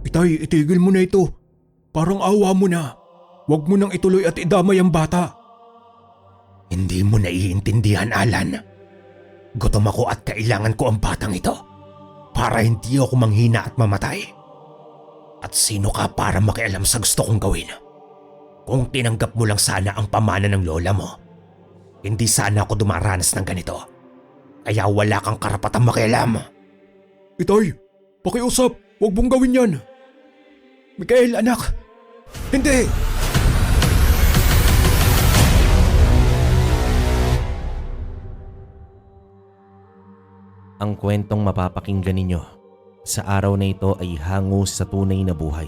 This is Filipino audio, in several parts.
Itay, itigil mo na ito. Parang awa mo na. Huwag mo nang ituloy at idamay ang bata. Hindi mo naiintindihan, Alan. Gutom ako at kailangan ko ang batang ito para hindi ako manghina at mamatay. At sino ka para makialam sa gusto kong gawin? Kung tinanggap mo lang sana ang pamana ng lola mo, hindi sana ako dumaranas ng ganito. Kaya wala kang karapatang makialam. Itay, pakiusap. Huwag mong gawin yan. Mikael, anak. Hindi! Ang kwentong mapapakinggan ninyo sa araw na ito ay hango sa tunay na buhay.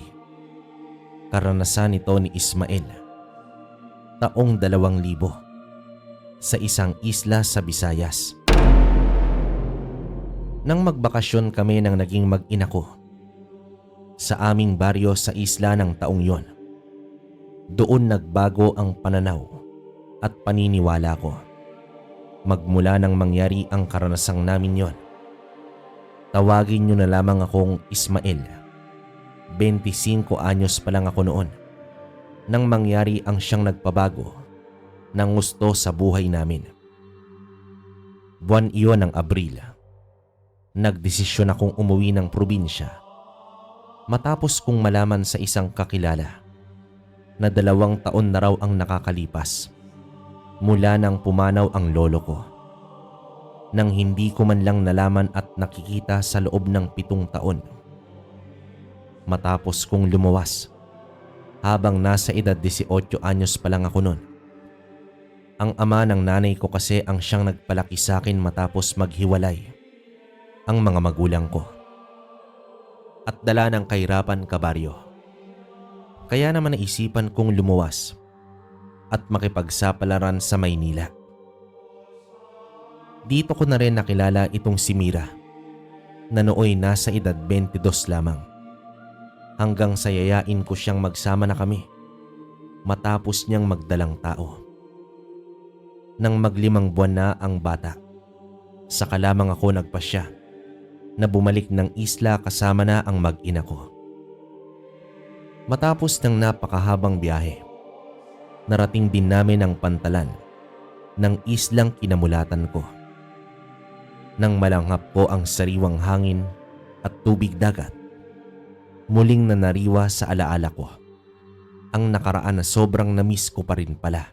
Karanasan ito ni Ismael, taong 2000, sa isang isla sa Visayas. Nang magbakasyon kami ng naging mag-ina ko sa aming baryo sa isla ng taong yon, doon nagbago ang pananaw at paniniwala ko. Magmula nang mangyari ang karanasang namin yon, tawagin nyo na lamang akong Ismael. 25 anyos pa lang ako noon nang mangyari ang siyang nagpabago ng gusto sa buhay namin. Buwan iyon ng Abril. Nagdesisyon akong umuwi ng probinsya matapos kong malaman sa isang kakilala na 2 taon na raw ang nakakalipas mula nang pumanaw ang lolo ko, nang hindi ko man lang nalaman at nakikita sa loob ng 7 taon. Matapos kong lumuwas habang nasa edad 18 anyos pa lang ako noon. Ang ama ng nanay ko kasi ang siyang nagpalaki sa akin matapos maghiwalay ang mga magulang ko. At dala ng kahirapan, kabaryo. Kaya naman naisipan kong lumuwas at makipagsapalaran sa Maynila. Dito ko na rin nakilala itong si Mira na nooy nasa edad 22 lamang, hanggang sa yayain ko siyang magsama na kami matapos niyang magdalang tao. Nang mag5 buwan na ang bata, saka lamang ako nagpasya na bumalik ng isla kasama na ang mag-ina ko. Matapos ng napakahabang biyahe, narating din namin ang pantalan ng islang kinamulatan ko. Nang malanghap ko ang sariwang hangin at tubig dagat, muling nanariwa sa alaala ko ang nakaraan na sobrang namiss ko pa rin pala.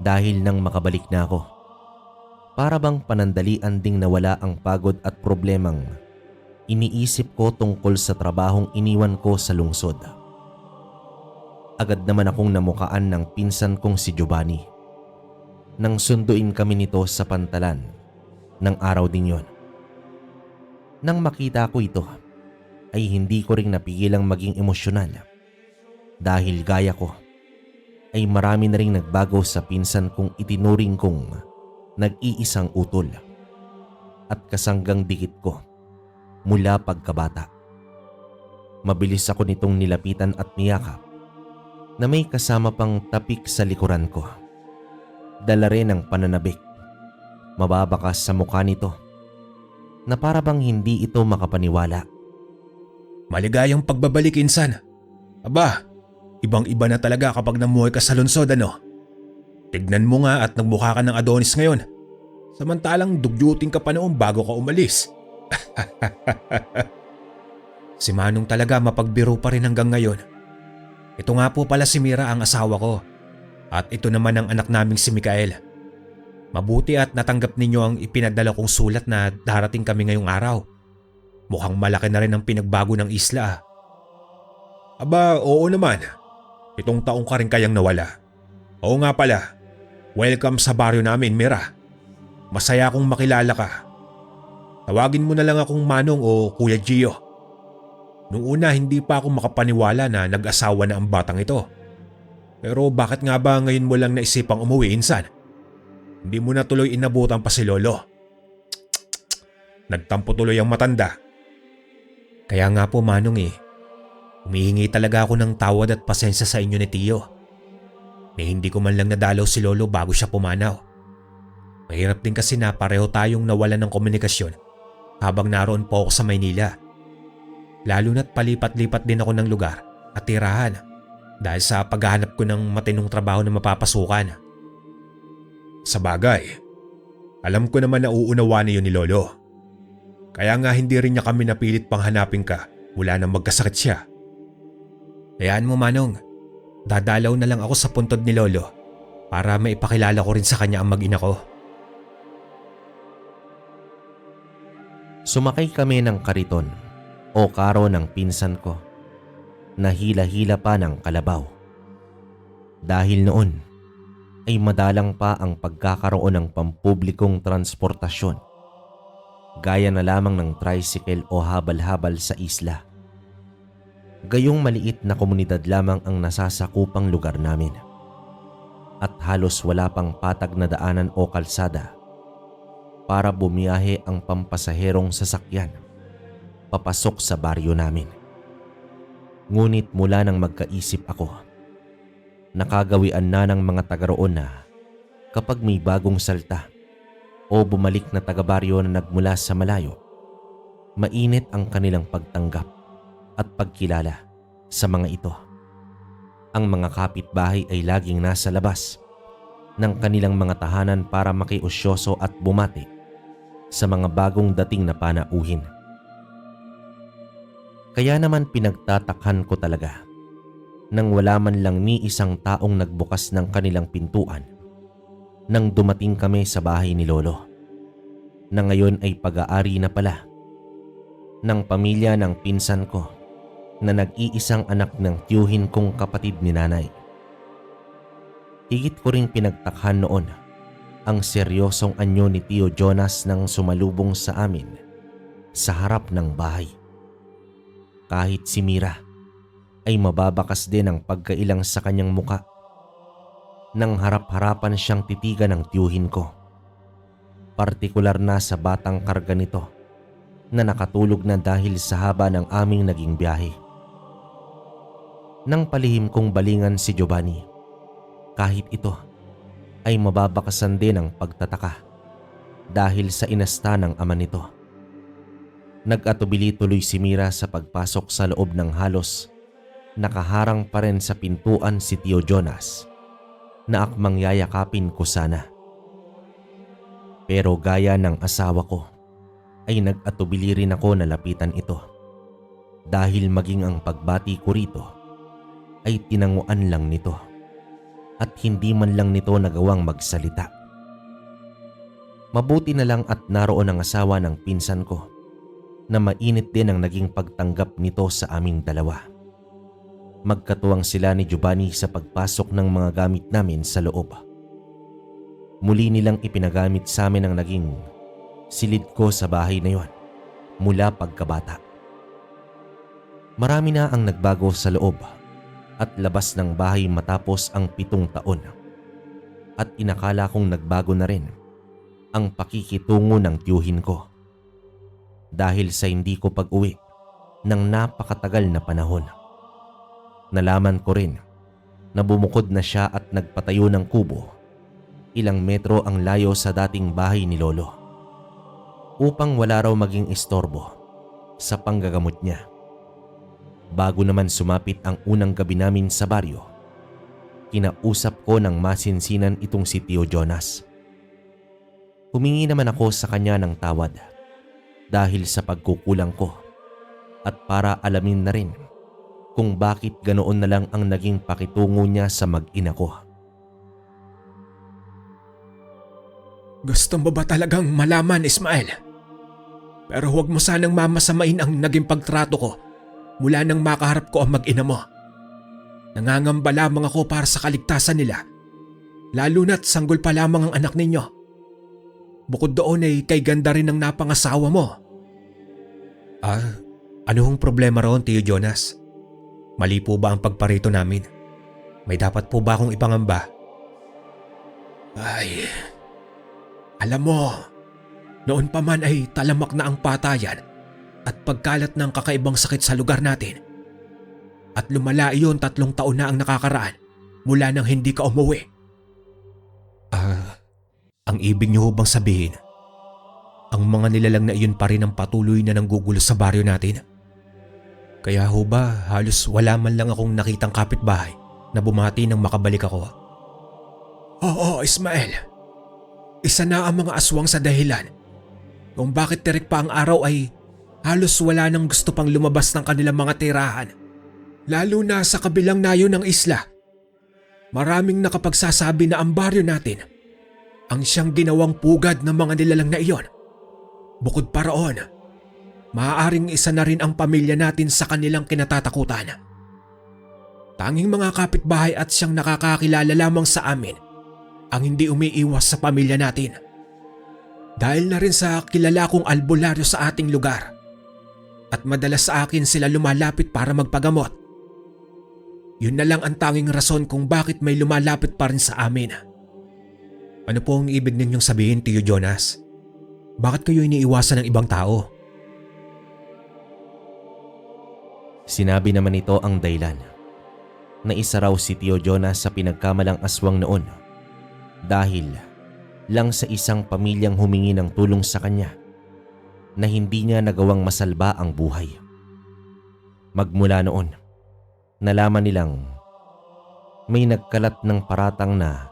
Dahil nang makabalik na ako, para bang panandalian ding nawala ang pagod at problemang iniisip ko tungkol sa trabahong iniwan ko sa lungsod. Agad naman akong namukaan ng pinsan kong si Giovanni nang sunduin kami nito sa pantalan ng araw din yon. Nang makita ko ito ay hindi ko ring napigilang maging emosyonal dahil gaya ko ay marami na ring nagbago sa pinsan kong itinuring kong nag-iisang utol at kasanggang dikit ko mula pagkabata. Mabilis ako nitong nilapitan at niyakap na may kasama pang tapik sa likuran ko. Dala rin ang pananabik, mababakas sa mukha nito na para bang hindi ito makapaniwala. Maligayang pagbabalik, insan. Aba, ibang-iba na talaga kapag namuhay ka sa lungsod, ano? Tignan mo nga at nagmukha ka ng Adonis ngayon. Samantalang dugyuting ka pa noon bago ka umalis. Si Manong talaga mapagbiro pa rin hanggang ngayon. Ito nga po pala si Mira, ang asawa ko. At ito naman ang anak naming si Mikael. Mabuti at natanggap ninyo ang ipinadala kong sulat na darating kami ngayong araw. Mukhang malaki na rin ang pinagbago ng isla. Aba, oo naman. 7 taong ka rin kayang nawala. Oo nga pala. Welcome sa baryo namin, Mira. Masaya akong makilala ka. Tawagin mo na lang akong Manong o Kuya Gio. Nung una hindi pa ako makapaniwala na nag-asawa na ang batang ito. Pero bakit nga ba ngayon mo lang naisipang umuwi, insan? Hindi mo na tuloy inabutan pa si Lolo. Nagtampo tuloy ang matanda. Kaya nga po, Manong humihingi talaga ako ng tawad at pasensya sa inyo ni Tio. Hindi ko man lang nadalaw si Lolo bago siya pumanaw. Mahirap din kasi na pareho tayong nawalan ng komunikasyon habang naroon po ako sa Maynila. Lalo na't palipat-lipat din ako ng lugar at tirahan dahil sa paghahanap ko ng matinong trabaho na mapapasukan. Sa bagay, alam ko naman na uunawa niyo ni Lolo. Kaya nga hindi rin niya kami napilit pang hanapin ka mula nang magkasakit siya. Hayaan mo Manong, dadalaw na lang ako sa puntod ni Lolo para maipakilala ko rin sa kanya ang mag-ina ko. Sumakay kami ng kariton o karo ng pinsan ko na hila-hila pa ng kalabaw. Dahil noon ay madalang pa ang pagkakaroon ng pampublikong transportasyon gaya na lamang ng tricycle o habal-habal sa isla. Gayong maliit na komunidad lamang ang nasasakupang lugar namin at halos wala pang patag na daanan o kalsada para bumiyahe ang pampasaherong sasakyan papasok sa baryo namin. Ngunit mula nang magkaisip ako, nakagawian na ng mga taga roon na kapag may bagong salta o bumalik na taga-baryo na nagmula sa malayo, mainit ang kanilang pagtanggap at pagkilala sa mga ito. Ang mga kapitbahay ay laging nasa labas ng kanilang mga tahanan para makiusyoso at bumati sa mga bagong dating na panauhin. Kaya naman pinagtatakhan ko talaga nang wala man lang ni isang taong nagbukas ng kanilang pintuan nang dumating kami sa bahay ni Lolo, na ngayon ay pag-aari na pala ng pamilya ng pinsan ko na nag-iisang anak ng tiyuhin kong kapatid ni nanay. Higit ko ring pinagtakhan noon ang seryosong anyo ni Tio Jonas nang sumalubong sa amin sa harap ng bahay. Kahit si Mira ay mababakas din ang pagkailang sa kanyang muka nang harap-harapan siyang titigan ng tiyuhin ko. Partikular na sa batang karga nito na nakatulog na dahil sa haba ng aming naging biyahe. Nang palihim kong balingan si Giovanni, kahit ito ay mababakasan din ang pagtataka dahil sa inasta ng ama nito. Nag-atubili tuloy si Mira sa pagpasok sa loob ng halos nakaharang pa rin sa pintuan si Tio Jonas na akmang yayakapin ko sana. Pero gaya ng asawa ko ay nag-atubili rin ako na lapitan ito dahil maging ang pagbati ko rito ay tinanguan lang nito at hindi man lang nito nagawang magsalita. Mabuti na lang at naroon ang asawa ng pinsan ko na mainit din ang naging pagtanggap nito sa aming dalawa. Magkatuwang sila ni Giovanni sa pagpasok ng mga gamit namin sa loob. Muli nilang ipinagamit sa amin ang naging silid ko sa bahay na yon mula pagkabata. Marami na ang nagbago sa loob at labas ng bahay matapos ang 7 taon. At inakala kong nagbago na rin ang pakikitungo ng tiyuhin ko dahil sa hindi ko pag-uwi ng napakatagal na panahon. Nalaman ko rin na bumukod na siya at nagpatayo ng kubo ilang metro ang layo sa dating bahay ni Lolo upang wala raw maging istorbo sa panggagamot niya. Bago naman sumapit ang unang gabi namin sa baryo, kinausap ko ng masinsinan itong si Tio Jonas. Humingi naman ako sa kanya ng tawad dahil sa pagkukulang ko at para alamin na rin kung bakit ganoon na lang ang naging pakitungo niya sa mag-ina ko. Gusto mo ba talagang malaman, Ismael? Pero huwag mo sanang mamasamain ang naging pagtrato ko mula nang makaharap ko ang mag-ina mo. Nangangamba lamang ako para sa kaligtasan nila, lalo na't sanggol pa lamang ang anak ninyo. Bukod doon ay kay ganda rin ang napangasawa mo. Ano hong problema roon, Tio Jonas? Mali po ba ang pagparito namin? May dapat po ba akong ipangamba? Ay, alam mo, noon pa man ay talamak na ang patayan at pagkalat ng kakaibang sakit sa lugar natin. At lumala iyon 3 taon na ang nakakaraan mula nang hindi ka umuwi. Ang ibig niyo bang sabihin, ang mga nilalang na iyon pa rin ang patuloy na nanggugulo sa baryo natin? Kaya ho ba halos wala man lang akong nakitang kapitbahay na bumati nang makabalik ako? Oo, Ismael. Isa na ang mga aswang sa dahilan kung bakit tirik pa ang araw ay halos wala nang gusto pang lumabas ng kanilang mga tirahan. Lalo na sa kabilang nayo ng isla. Maraming nakapagsasabi na ang baryo natin ang siyang ginawang pugad ng mga nilalang na iyon. Bukod pa roon, maaaring isa na rin ang pamilya natin sa kanilang kinatatakutan. Tanging mga kapitbahay at siyang nakakakilala lamang sa amin ang hindi umiiwas sa pamilya natin. Dahil na rin sa kilala kong albularyo sa ating lugar at madalas sa akin sila lumalapit para magpagamot. Yun na lang ang tanging rason kung bakit may lumalapit pa rin sa amin. Ano po ang ibig ninyong sabihin, Tio Jonas? Bakit kayo iniiwasan ng ibang tao? Sinabi naman ito ang dahilan na isa raw si Tio Jonas sa pinagkamalang aswang noon dahil lang sa isang pamilyang humingi ng tulong sa kanya na hindi niya nagawang masalba ang buhay. Magmula noon, nalaman nilang may nagkalat ng paratang na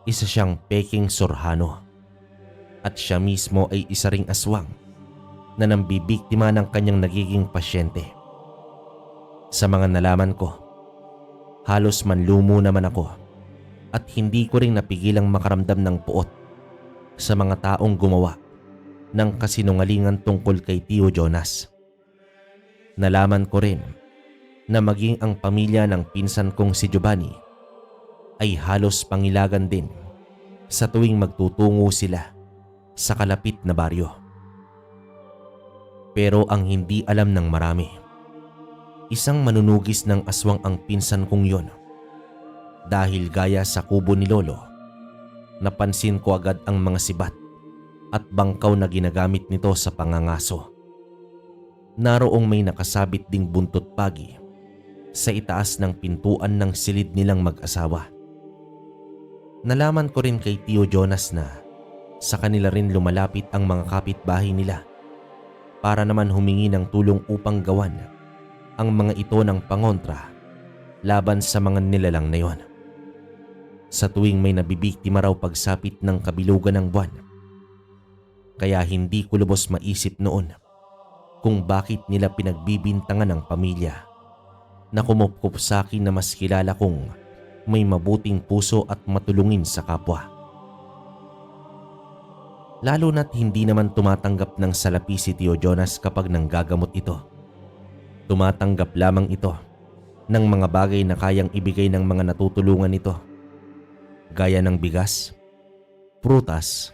isa siyang peking sorhano at siya mismo ay isa ring aswang na nambibiktima ng kanyang nagiging pasyente. Sa mga nalaman ko, halos manlumo naman ako at hindi ko ring napigilang makaramdam ng puot sa mga taong gumawa ng kasinungalingan tungkol kay Tio Jonas. Nalaman ko rin na maging ang pamilya ng pinsan kong si Giovanni ay halos pangilagan din sa tuwing magtutungo sila sa kalapit na baryo. Pero ang hindi alam ng marami, isang manunugis ng aswang ang pinsan kong yon. Dahil gaya sa kubo ni Lolo, napansin ko agad ang mga sibat at bangkaw na ginagamit nito sa pangangaso. Naroong may nakasabit ding buntot pagi sa itaas ng pintuan ng silid nilang mag-asawa. Nalaman ko rin kay Tio Jonas na sa kanila rin lumalapit ang mga kapitbahay nila para naman humingi ng tulong upang gawan ang mga ito ng pangontra laban sa mga nilalang na yon. Sa tuwing may nabibiktima raw pagsapit ng kabilugan ng buwan. Kaya hindi ko lubos maisip noon kung bakit nila pinagbibintangan ng pamilya na kumupkup sa akin na mas kilala kong may mabuting puso at matulungin sa kapwa. Lalo na't hindi naman tumatanggap ng salapi si Tio Jonas kapag nanggagamot ito. Tumatanggap lamang ito ng mga bagay na kayang ibigay ng mga natutulungan nito, gaya ng bigas, prutas,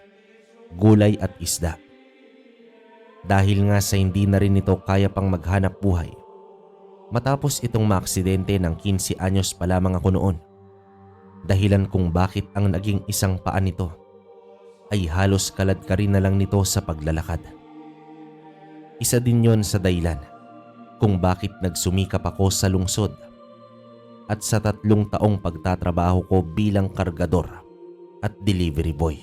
gulay at isda. Dahil nga sa hindi na rin ito kaya pang maghanap buhay, matapos itong maaksidente ng 15 anyos pa lamang ako noon, dahilan kung bakit ang naging isang paa nito ay halos kalad ka rin na lang nito sa paglalakad. Isa din yon sa dahilan kung bakit nagsumikap ako sa lungsod at sa 3 taong pagtatrabaho ko bilang kargador at delivery boy.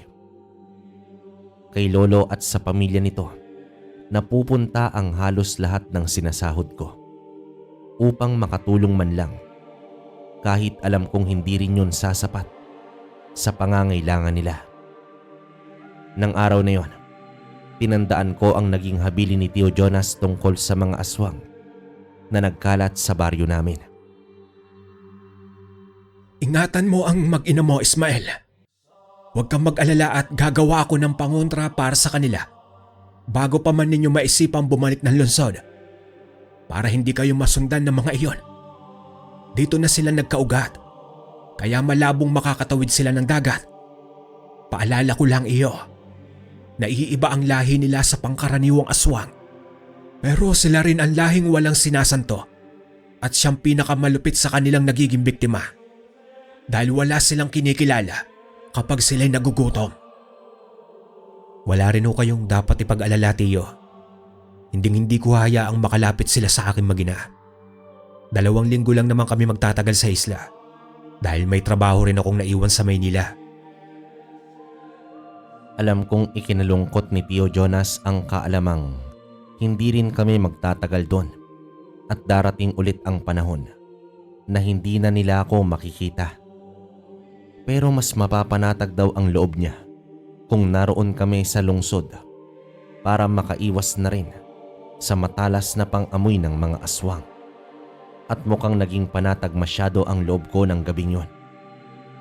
Kay Lolo at sa pamilya nito, napupunta ang halos lahat ng sinasahod ko upang makatulong man lang, kahit alam kong hindi rin yun sasapat sa pangangailangan nila. Nang araw na yon, tinandaan ko ang naging habili ni Tio Jonas tungkol sa mga aswang na nagkalat sa baryo namin. Ingatan mo ang mag-ina mo, Ismael. Huwag kang mag-alala at gagawa ako ng pangontra para sa kanila bago pa man ninyo maisipang bumalik ng lungsod para hindi kayo masundan ng mga iyon. Dito na sila nagkaugat, kaya malabong makakatawid sila ng dagat. Paalala ko lang iyo, naiiba ang lahi nila sa pangkaraniwang aswang. Pero sila rin ang lahing walang sinasanto at siyang pinakamalupit sa kanilang nagiging biktima. Dahil wala silang kinikilala kapag sila'y nagugutom. Wala rin ho kayong dapat ipag-alala, Tio. Hindi ko hayaang makalapit sila sa aking magina. 2 linggo lang naman kami magtatagal sa isla dahil may trabaho rin akong naiwan sa Maynila. Alam kong ikinalungkot ni Tio Jonas ang kaalamang hindi rin kami magtatagal doon at darating ulit ang panahon na hindi na nila ako makikita. Pero mas mapapanatag daw ang loob niya kung naroon kami sa lungsod para makaiwas na rin sa matalas na pang-amoy ng mga aswang. At mukhang naging panatag masyado ang loob ko ng gabing yon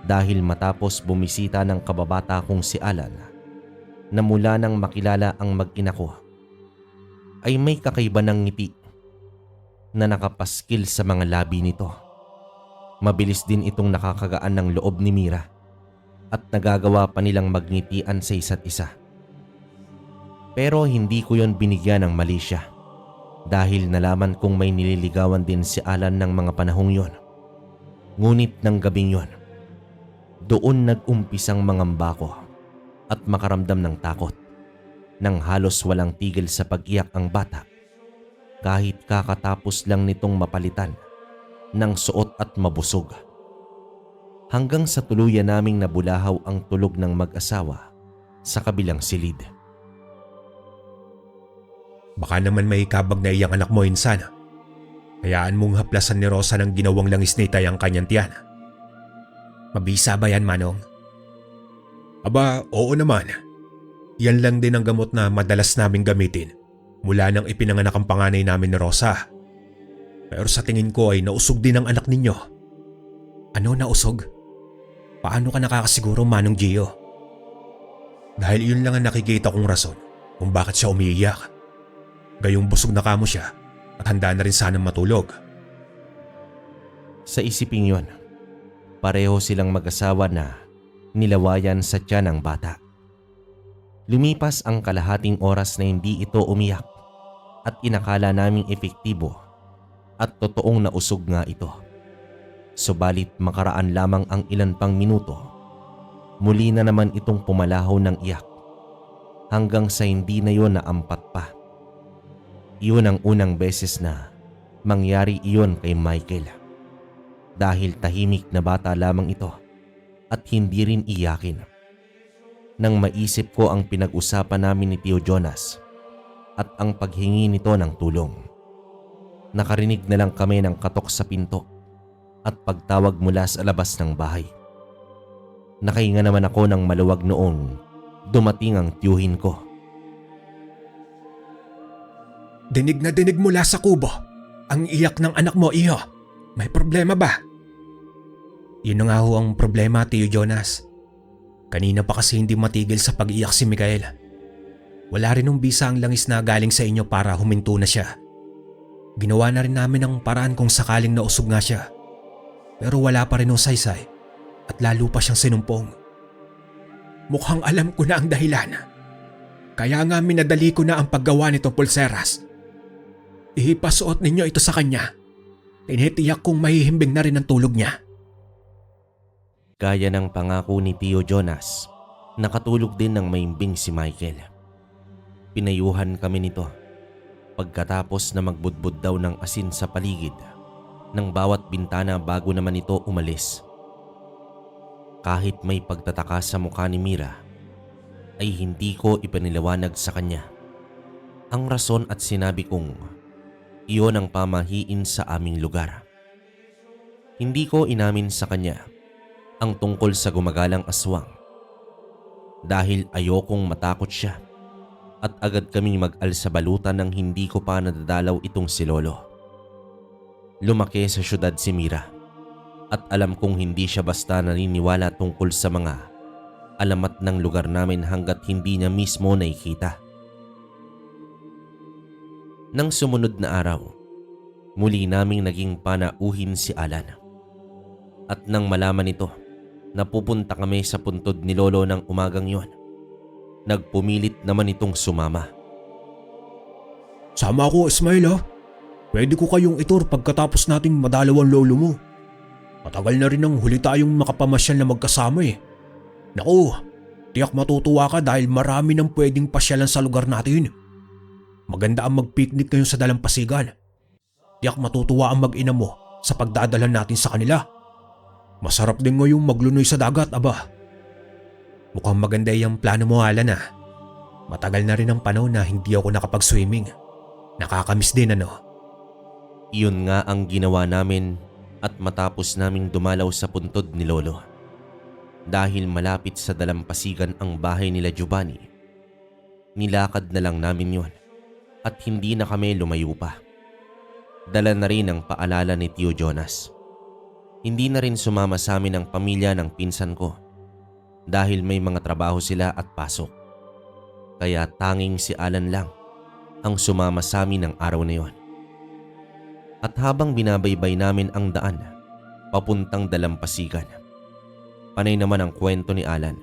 dahil matapos bumisita ng kababata kong si Alan na mula nang makilala ang mag-ina ko ay may kakaiba ng ngiti na nakapaskil sa mga labi nito. Mabilis din itong nakakagaan ng loob ni Mira at nagagawa pa nilang magngitian sa isa't isa. Pero hindi ko yon binigyan ng mali siya dahil nalaman kong may nililigawan din si Alan ng mga panahong yon. Ngunit ng gabing yon, doon nag-umpisang mangamba ko at makaramdam ng takot nang halos walang tigil sa pag-iyak ang bata kahit kakatapos lang nitong mapalitan ng suot at mabusog. Hanggang sa tuluyan naming nabulahaw ang tulog ng mag-asawa sa kabilang silid. Baka naman may kabag na iyang anak mo, insan. Hayaan mong haplasan ni Rosa ng ginawang langis ni Tay ang kanyang tiyan. Mabisa ba yan, Manong? Aba, oo naman. Yan lang din ang gamot na madalas naming gamitin mula nang ipinanganak ang panganay namin ni Rosa. Pero sa tingin ko ay nausog din ang anak ninyo. Ano nausog? Paano ka nakakasiguro, Manong Gio? Dahil yun lang ang nakikita kong rason kung bakit siya umiiyak. Gayong busog na kamo siya at handa na rin sanang matulog. Sa isiping yon, pareho silang mag-asawa na nilawayan sa tiyan ng bata. Lumipas ang kalahating oras na hindi ito umiyak at inakala naming epektibo at totoong nausog nga ito. Subalit makaraan lamang ang ilan pang minuto, muli na naman itong pumalahaw ng iyak hanggang sa hindi na yon naampat pa. Iyon ang unang beses na mangyari iyon kay Michael dahil tahimik na bata lamang ito at hindi rin iyakin. Nang maisip ko ang pinag-usapan namin ni Tio Jonas at ang paghingi nito ng tulong, nakarinig na lang kami ng katok sa pinto at pagtawag mula sa labas ng bahay. Nakahinga naman ako ng maluwag noong dumating ang tiyuhin ko. Dinig na dinig mula sa kubo ang iyak ng anak mo, Iho. May problema ba? Yun na nga ho ang problema, Tio Jonas. Kanina pa kasi hindi matigil sa pag-iyak si Mikael. Wala rin nung bisa ang langis na galing sa inyo para huminto na siya. Ginawa na rin namin ang paraan kung sakaling nausog nga siya. Pero wala pa rin nung saysay at lalo pa siyang sinumpong. Mukhang alam ko na ang dahilan. Kaya nga minadali ko na ang paggawa nitong pulseras. Ipasuot ninyo ito sa kanya. Tinitiyak kong mahihimbing na rin ang tulog niya. Gaya ng pangako ni Tio Jonas, nakatulog din ng maimbing si Michael. Pinayuhan kami nito pagkatapos na magbudbud daw ng asin sa paligid ng bawat bintana bago naman ito umalis. Kahit may pagtataka sa mukha ni Mira, ay hindi ko ipanilawanag sa kanya ang rason at sinabi kong iyon ang pamahiin sa aming lugar. Hindi ko inamin sa kanya ang tungkol sa gumagalang aswang dahil ayokong matakot siya at agad kaming mag-al sa balutan nang hindi ko pa nadadalaw itong si Lolo. Lumaki sa syudad si Mira at alam kong hindi siya basta naniniwala tungkol sa mga alamat ng lugar namin hanggat hindi niya mismo nakikita. Nang sumunod na araw, muli naming naging panauhin si Alan. At nang malaman ito na pupunta kami sa puntod ni Lolo ng umagang yon, nagpumilit naman itong sumama. Sama ako, Ismail, ha? Pwede ko kayong itur pagkatapos nating madalaw ang lolo mo. Matagal na rin ang huli tayong makapamasyal na magkasama eh. Naku, tiyak matutuwa ka dahil marami nang pwedeng pasyalan sa lugar natin. Maganda ang mag-picnic ngayon sa dalampasigan. Tiyak matutuwa ang mag-ina mo sa pagdadala natin sa kanila. Masarap din ngayong maglunoy sa dagat, aba. Mukhang maganda yung plano mo, Alan, ah. Matagal na rin ang panahon na hindi ako nakapag-swimming. Nakakamiss din, ano? Iyon nga ang ginawa namin at matapos naming dumalaw sa puntod ni Lolo. Dahil malapit sa dalampasigan ang bahay nila Giovanni, nilakad na lang namin yon at hindi na kami lumayo pa. Dala na rin ang paalala ni Tio Jonas. Hindi na rin sumama sa amin ang pamilya ng pinsan ko dahil may mga trabaho sila at pasok. Kaya tanging si Alan lang ang sumama sa amin ng araw na yon. At habang binabaybay namin ang daan papuntang dalampasigan, panay naman ang kwento ni Alan.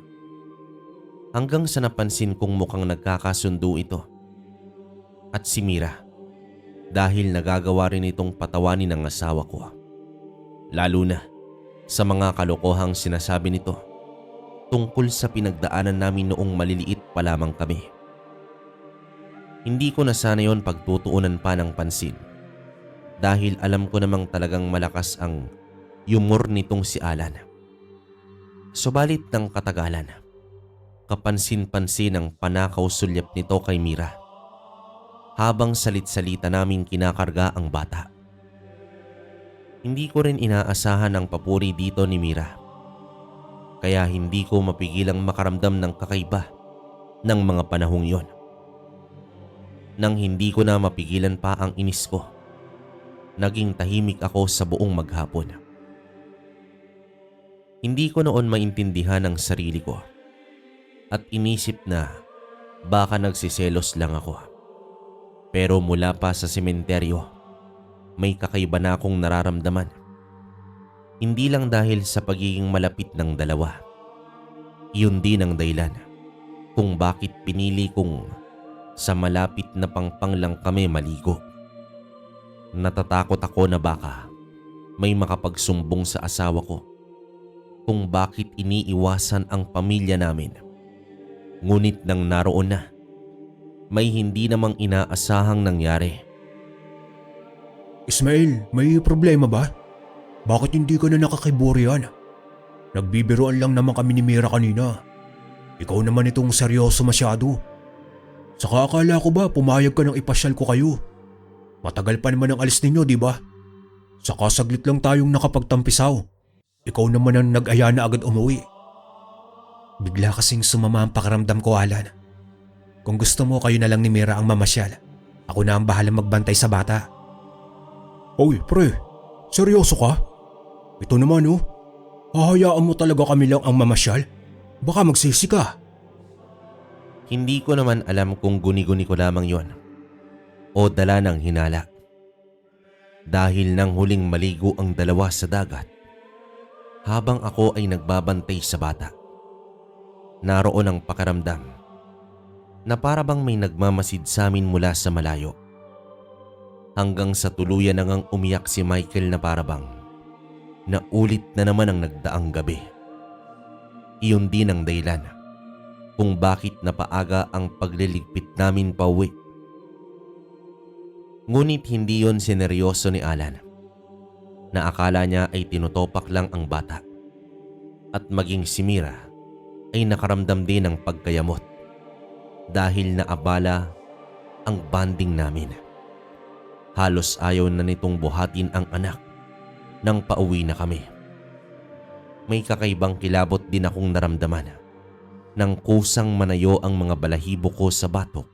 Hanggang sa napansin kong mukhang nagkakasundo ito at si Mira dahil nagagawa rin itong patawanin ng asawa ko. Lalo na sa mga kalokohang sinasabi nito tungkol sa pinagdaanan namin noong maliliit pa lamang kami. Hindi ko na sana yon pagtutuunan pa ng pansin dahil alam ko namang talagang malakas ang humor nitong si Alan. Subalit ng katagalan, kapansin-pansin ang panakaw sulyap nito kay Mira habang salit-salita naming kinakarga ang bata. Hindi ko rin inaasahan ang papuri dito ni Mira, kaya hindi ko mapigilang makaramdam ng kakaiba ng mga panahong yon. Nang hindi ko na mapigilan pa ang inis ko, naging tahimik ako sa buong maghapon. Hindi ko noon maintindihan ang sarili ko at inisip na baka nagsiselos lang ako. Pero mula pa sa sementeryo, may kakaiba na akong nararamdaman. Hindi lang dahil sa pagiging malapit ng dalawa. Iyon din ang dahilan kung bakit pinili kong sa malapit na pangpang lang kami maligo. Natatakot ako na baka may makapagsumbong sa asawa ko kung bakit iniiwasan ang pamilya namin. Ngunit nang naroon na, may hindi namang inaasahang nangyari. Ismael, may problema ba? Bakit hindi ka na nakakiburian? Nagbibiroan lang naman kami ni Mira kanina. Ikaw naman itong seryoso masyado. Saka akala ko ba pumayag ka nang ipasyal ko kayo? Matagal pa naman ang alis ninyo, di ba? Saka saglit lang tayong nakapagtampisaw. Ikaw naman ang nag-aya na agad umuwi. Bigla kasing sumama ang pakiramdam ko, Alan. Kung gusto mo, kayo na lang ni Mira ang mamasyal. Ako na ang bahalang magbantay sa bata. Oy, pre, seryoso ka? Ito naman oh, hahayaan mo talaga kami lang ang mamasyal? Baka magsisi ka. Hindi ko naman alam kung guni-guni ko lamang yon o dala ng hinala. Dahil nang huling maligo ang dalawa sa dagat, habang ako ay nagbabantay sa bata, naroon ang pakiramdam na para bang may nagmamasid sa amin mula sa malayo. Hanggang sa tuluyan na ngang umiyak si Michael na parabang na ulit na naman ang nagdaang gabi. Iyon din ang dahilan kung bakit napaaga ang pagliligpit namin pauwi. Ngunit hindi yon sineryoso ni Alan, na akala niya ay tinutopak lang ang bata. At maging si Mira ay nakaramdam din ng pagkayamot dahil naabala ang bonding namin. Halos ayaw na nitong buhatin ang anak nang pauwi na kami. May kakaibang kilabot din akong naramdaman nang kusang manayo ang mga balahibo ko sa batok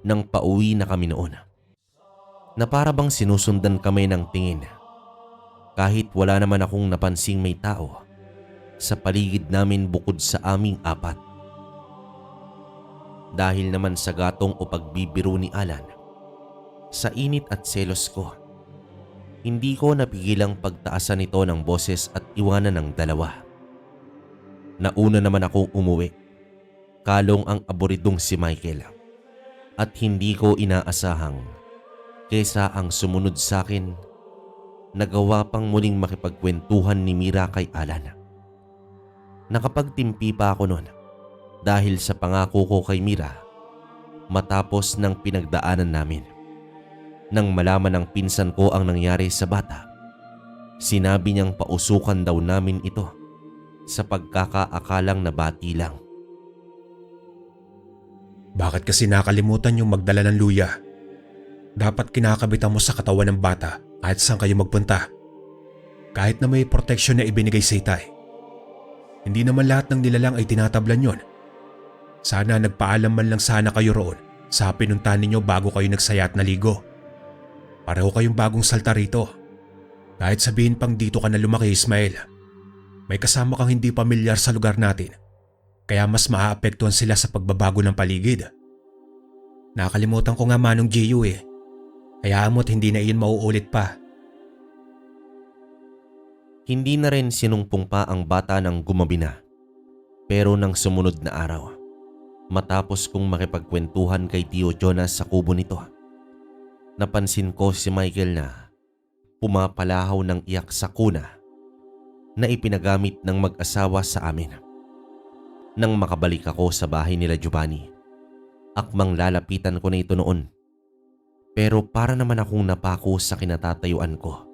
nang pauwi na kami noon. Na para bang sinusundan kami ng tingin kahit wala naman akong napansing may tao sa paligid namin bukod sa aming apat. Dahil naman sa gatong o pagbibiro ni Alan, sa init at selos ko, hindi ko napigilang pagtaasan ito ng boses at iwanan ng dalawa. Nauna naman akong umuwi, kalong ang aburidong si Michael, at hindi ko inaasahang kesa ang sumunod sa akin, nagawa pang muling makipagkwentuhan ni Mira kay Alan. Nakapagtimpi pa ako noon dahil sa pangako ko kay Mira matapos ng pinagdaanan namin. Nang malaman ng pinsan ko ang nangyari sa bata, sinabi niyang pausukan daw namin ito sa pagkakaakalang nabati lang. Bakit kasi nakalimutan yung magdala ng luya? Dapat kinakabitan mo sa katawan ng bata Kahit saan kayo magpunta. Kahit na may proteksyon na ibinigay sa itay. Hindi naman lahat ng nilalang ay tinatablan yon. Sana nagpaalam man lang sana kayo roon sa pinuntahan ninyo bago kayo nagsaya at naligo. Pareho kayong bagong salta rito. Kahit sabihin pang dito ka na lumaki, Ismael, may kasama kang hindi pamilyar sa lugar natin. Kaya mas maaapektuhan sila sa pagbabago ng paligid. Nakalimutan ko nga Manong Gio eh. Hayaan mo't hindi na iyon mauulit pa. Hindi na rin sinumpong pa ang bata ng gumabi na. Pero nang sumunod na araw, matapos kong makipagkwentuhan kay Tio Jonas sa kubo nito, napansin ko si Michael na pumapalahaw ng iyak sa kuna na ipinagamit ng mag-asawa sa amin. Nang makabalik ako sa bahay nila Giovanni, akmang lalapitan ko na ito noon. Pero para naman akong napako sa kinatatayuan ko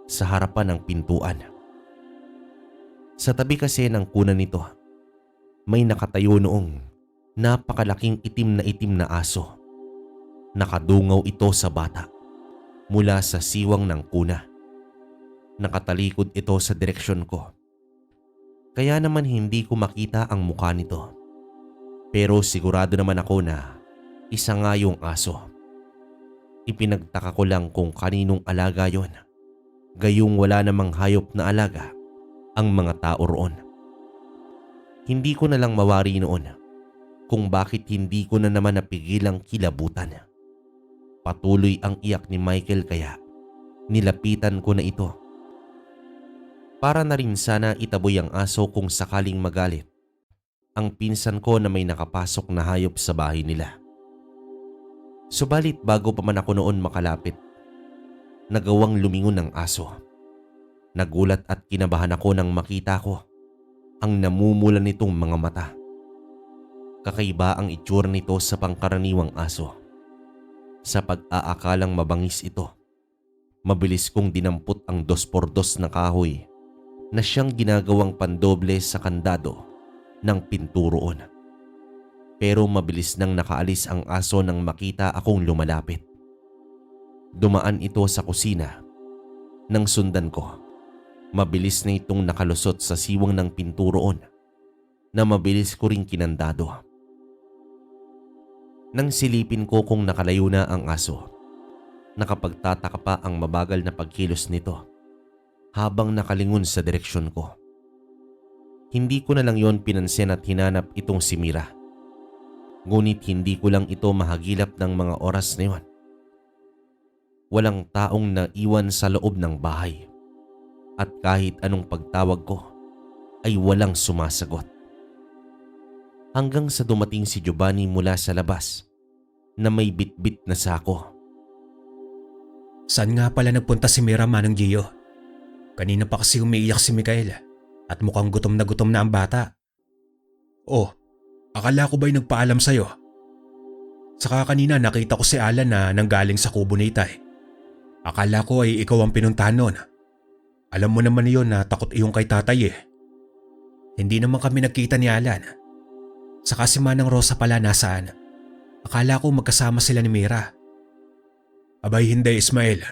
sa harapan ng pintuan. Sa tabi kasi ng kuna nito, may nakatayo noong napakalaking itim na aso. Nakadungaw ito sa bata mula sa siwang ng kuna. Nakatalikod ito sa direksyon ko. Kaya naman hindi ko makita ang mukha nito. Pero sigurado naman ako na isa nga yung aso. Ipinagtaka ko lang kung kaninong alaga yon. Gayong wala namang hayop na alaga ang mga tao roon. Hindi ko na lang mawari noon kung bakit hindi ko na naman napigilang kilabutan. Patuloy ang iyak ni Michael kaya nilapitan ko na ito. Para na rin sana itaboy ang aso kung sakaling magalit ang pinsan ko na may nakapasok na hayop sa bahay nila. Subalit bago pa man ako noon makalapit, nagawang lumingon ng aso. Nagulat at kinabahan ako nang makita ko ang namumula nitong mga mata. Kakaiba ang itsura nito sa pangkaraniwang aso. Sa pag-aakalang mabangis ito, mabilis kong dinampot ang 2x2 na kahoy na siyang ginagawang pandoble sa kandado ng pinto roon. Pero mabilis nang nakaalis ang aso nang makita akong lumalapit. Dumaan ito sa kusina. Nang sundan ko, mabilis na itong nakalusot sa siwang ng pinto roon na mabilis ko ring kinandado. Nang silipin ko kung nakalayo na ang aso, nakapagtataka pa ang mabagal na pagkilos nito habang nakalingon sa direksyon ko. Hindi ko na lang yon pinansin at hinanap itong si Mira. Ngunit hindi ko lang ito mahagilap ng mga oras na yon. Walang taong naiwan sa loob ng bahay at kahit anong pagtawag ko ay walang sumasagot. Hanggang sa dumating si Giovanni mula sa labas na may bitbit na sako. Saan nga pala nagpunta si Mira, Manong Gio? Kanina pa kasi umiiyak si Mikael at mukhang gutom na ang bata. Oh, akala ko ba'y nagpaalam sa'yo? Saka kanina nakita ko si Alan na nanggaling sa kubo ni Itay. Akala ko ay ikaw ang pinuntahan nun. Alam mo naman iyon na takot iyong kay tatay eh. Hindi naman kami nagkita ni Alan. Saka si Manang Rosa pala nasaan? Akala ko magkasama sila ni Mira. Abay hindi, Ismael.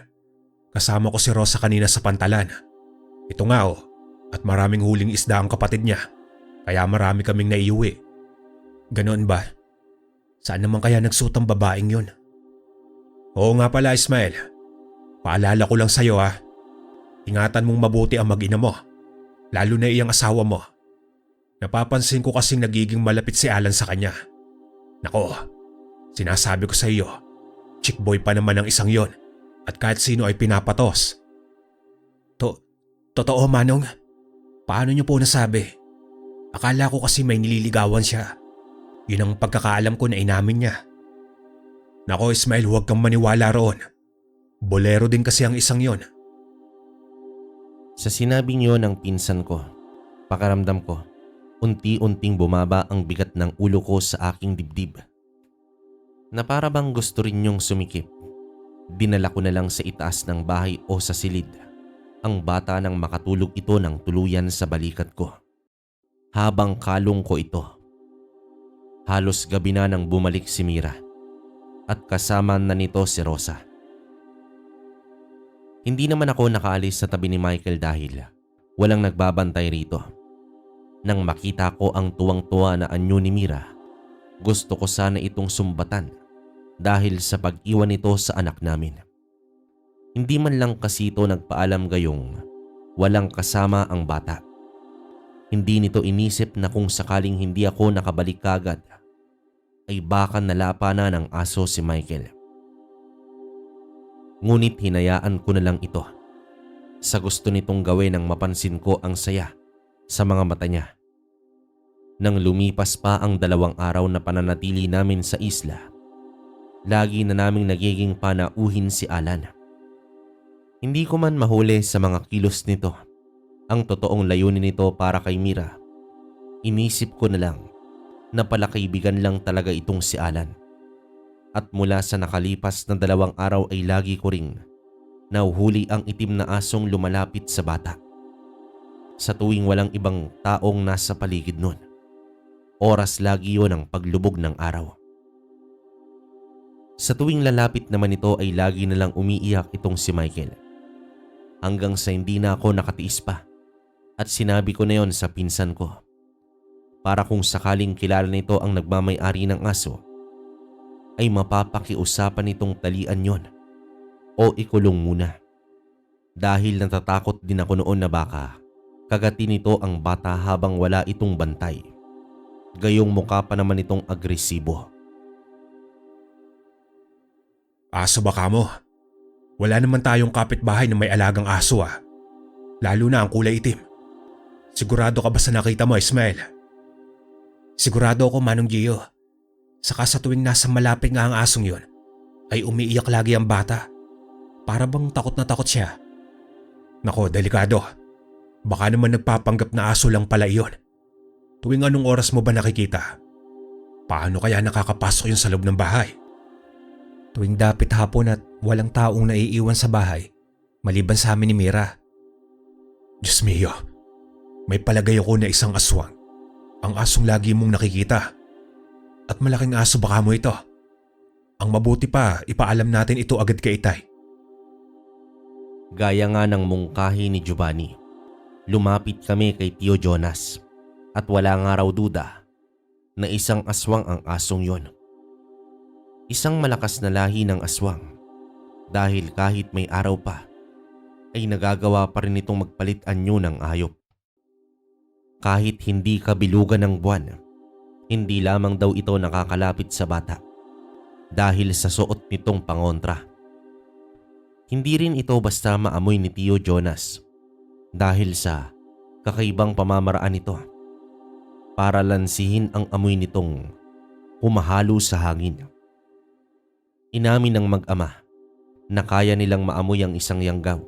Kasama ko si Rosa kanina sa pantalan. Ito nga oh, at maraming huling isda ang kapatid niya. Kaya marami kaming naiuwi. Ganoon ba? Saan naman kaya nagsuot ang babaeng yun? Oo nga pala, Ismael. Paalala ko lang sa'yo ha. Ingatan mong mabuti ang mag-ina mo. Lalo na iyang asawa mo. Napapansin ko kasing nagiging malapit si Alan sa kanya. Nako, sinasabi ko sa iyo, chick boy pa naman ang isang yon at kahit sino ay pinapatos. Totoo Manong? Paano niyo po nasabi? Akala ko kasi may nililigawan siya. Yun ang pagkakaalam ko na inamin niya. Nako Ismael, huwag kang maniwala roon. Bolero din kasi ang isang yon. Sa sinabing yon ng pinsan ko, pakaramdam ko, unti-unting bumaba ang bigat ng ulo ko sa aking dibdib. Na para bang gusto rin niyong sumikip, dinala ko na lang sa itaas ng bahay o sa silid ang bata nang makatulog ito ng tuluyan sa balikat ko. Habang kalong ko ito, halos gabi na nang bumalik si Mira at kasama na nito si Rosa. Hindi naman ako nakaalis sa tabi ni Michael dahil walang nagbabantay rito. Nang makita ko ang tuwang-tuwa na anyo ni Mira, gusto ko sana itong sumbatan dahil sa pag-iwan nito sa anak namin. Hindi man lang kasi ito nagpaalam gayong walang kasama ang bata. Hindi nito inisip na kung sakaling hindi ako nakabalik kagad, ay baka nalapa na ng aso si Michael. Ngunit hinayaan ko na lang ito sa gusto nitong gawin nang mapansin ko ang saya sa mga mata niya. Nang lumipas pa ang 2 araw na pananatili namin sa isla, lagi na naming nagiging panauhin si Alan. Hindi ko man mahuli sa mga kilos nito ang totoong layunin nito para kay Mira. Inisip ko na lang na palakaibigan lang talaga itong si Alan. At mula sa nakalipas na 2 araw ay lagi ko ring nahuhuli ang itim na asong lumalapit sa bata. Sa tuwing walang ibang taong nasa paligid nun, oras lagi yon ang paglubog ng araw. Sa tuwing lalapit naman ito ay lagi na lang umiiyak itong si Michael. Hanggang sa hindi na ako nakatiis pa at sinabi ko na yon sa pinsan ko. Para kung sakaling kilala nito ang nagmamay-ari ng aso, ay mapapakiusapan nitong talian yon o ikulong muna. Dahil natatakot din ako noon na baka kagatin nito ang bata habang wala itong bantay. Gayong mukha pa naman itong agresibo. Aso ba ka mo? Wala naman tayong kapitbahay na may alagang aso ah. Lalo na ang kulay itim. Sigurado ka ba sa nakita mo, Ismael? Sigurado ako, Manong Gio. Saka sa tuwing nasa malapit nga ang asong yun, ay umiiyak lagi ang bata. Para bang takot na takot siya. Nako, delikado. Baka naman nagpapanggap na aso lang pala iyon. Tuwing anong oras mo ba nakikita? Paano kaya nakakapasok yun sa loob ng bahay? Tuwing dapit hapon at walang taong naiiwan sa bahay, maliban sa amin ni Mira. Diyos mio, may palagay ako na isang aswang. Ang asong lagi mong nakikita. At malaking aso baka mo ito. Ang mabuti pa, ipaalam natin ito agad kay Itay. Gaya nga ng mungkahi ni Giovanni, lumapit kami kay Tio Jonas at wala nga raw duda na isang aswang ang asong yon. Isang malakas na lahi ng aswang dahil kahit may araw pa ay nagagawa pa rin itong magpalit anyo ng hayop. Kahit hindi kabilugan ng buwan, hindi lamang daw ito nakakalapit sa bata dahil sa suot nitong pangontra. Hindi rin ito basta maamoy ni Tio Jonas dahil sa kakaibang pamamaraan nito para lansihin ang amoy nitong humahalo sa hangin. Inamin ng mag-ama na kaya nilang maamoy ang isang yanggaw,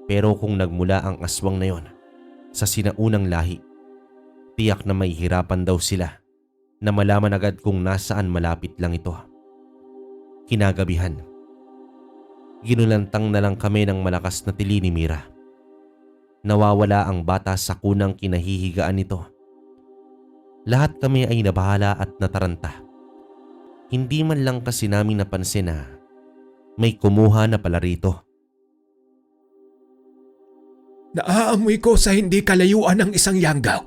pero kung nagmula ang aswang na yon sa sinaunang lahi, tiyak na may hirapan daw sila na malaman agad kung nasaan malapit lang ito. Kinagabihan, ginulantang na lang kami ng malakas na tili ni Mira. Nawawala ang bata sa kunang kinahihigaan nito. Lahat kami ay nabahala at nataranta. Hindi man lang kasi namin napansin na may kumuha na pala rito. Naaamoy ko sa hindi kalayuan ng isang yanggaw.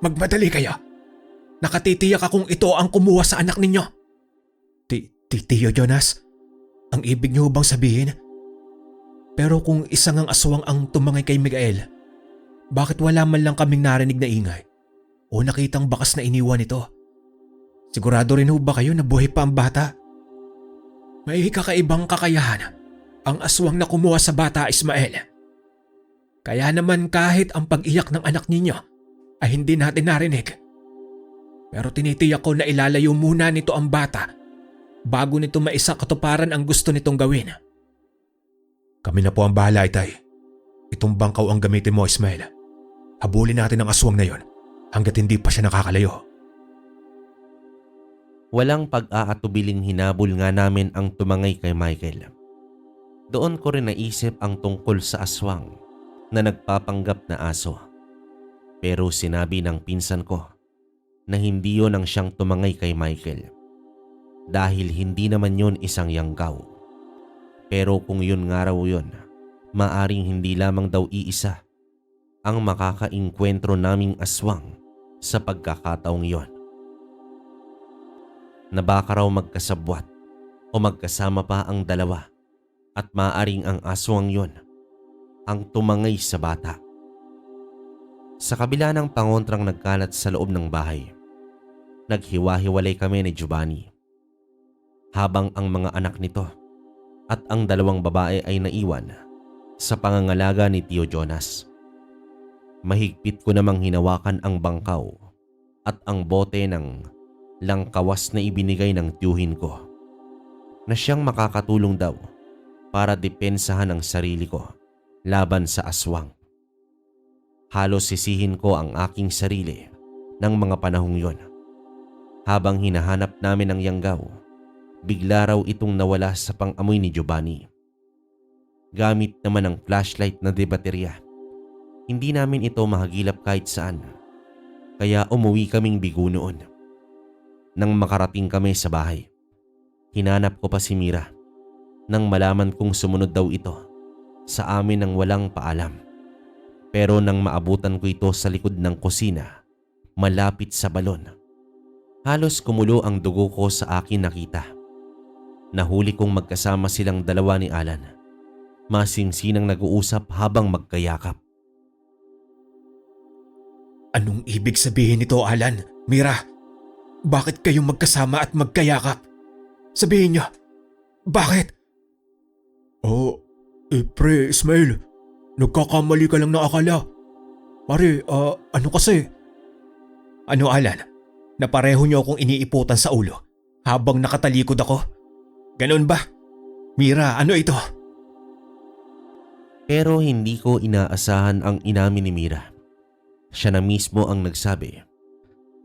Magmadali kayo. Nakatitiyak akong ito ang kumuha sa anak ninyo. Tio Jonas, ang ibig niyo bang sabihin? Pero kung isang ang aswang ang tumangay kay Miguel, bakit wala man lang kaming narinig na ingay o nakitang bakas na iniwan ito? Sigurado rin ho ba kayo na buhay pa ang bata? May kakaibang kakayahan ang aswang na kumuha sa bata, Ismael. Kaya naman kahit ang pag-iyak ng anak ninyo ay hindi natin narinig. Pero tinitiyak ko na ilalayo muna nito ang bata bago nito maisakatuparan ang gusto nitong gawin. Kami na po ang bahala, Itay. Itong bangkaw ang gamitin mo, Ismael. Habulin natin ang aswang na yon hanggat hindi pa siya nakakalayo. Walang pag-aatubiling hinabol nga namin ang tumangay kay Michael. Doon ko rin naisip ang tungkol sa aswang na nagpapanggap na aso. Pero sinabi ng pinsan ko na hindi yon ang siyang tumangay kay Michael. Dahil hindi naman yon isang yanggaw. Pero kung yun nga raw yun, maaring hindi lamang daw iisa ang makakainkwentro naming aswang sa pagkakataong iyon. Na baka raw magkasabwat o magkasama pa ang dalawa at maaring ang aswang yon ang tumangay sa bata. Sa kabila ng pangontrang nagkalat sa loob ng bahay, naghiwa-hiwalay kami ni Giovanni. Habang ang mga anak nito at ang dalawang babae ay naiwan sa pangangalaga ni Tio Jonas. Mahigpit ko namang hinawakan ang bangkaw at ang bote ng langkawas na ibinigay ng tiyuhin ko na siyang makakatulong daw para depensahan ang sarili ko laban sa aswang. Halos sisihin ko ang aking sarili ng mga panahong yon. Habang hinahanap namin ang yanggaw, bigla raw itong nawala sa pang-amoy ni Giovanni. Gamit naman ang flashlight na de baterya, hindi namin ito mahagilap kahit saan. Kaya umuwi kaming bigo noon. Nang makarating kami sa bahay, hinanap ko pa si Mira nang malaman kong sumunod daw ito sa amin nang walang paalam. Pero nang maabutan ko ito sa likod ng kusina, malapit sa balon, halos kumulo ang dugo ko sa akin nakita. Nahuli kong magkasama silang dalawa ni Alan, masinsinang nag-uusap habang magkayakap. Anong ibig sabihin nito, Alan? Mira, bakit kayong magkasama at magkayakap? Sabihin niyo, bakit? Oh, pre, Ismael, nagkakamali ka lang na akala. Pare, ano kasi? Ano, Alan? Na pareho niyo akong iniiputan sa ulo habang nakatalikod ako? Ganon ba? Mira, ano ito? Pero hindi ko inaasahan ang inamin ni Mira. Siya na mismo ang nagsabi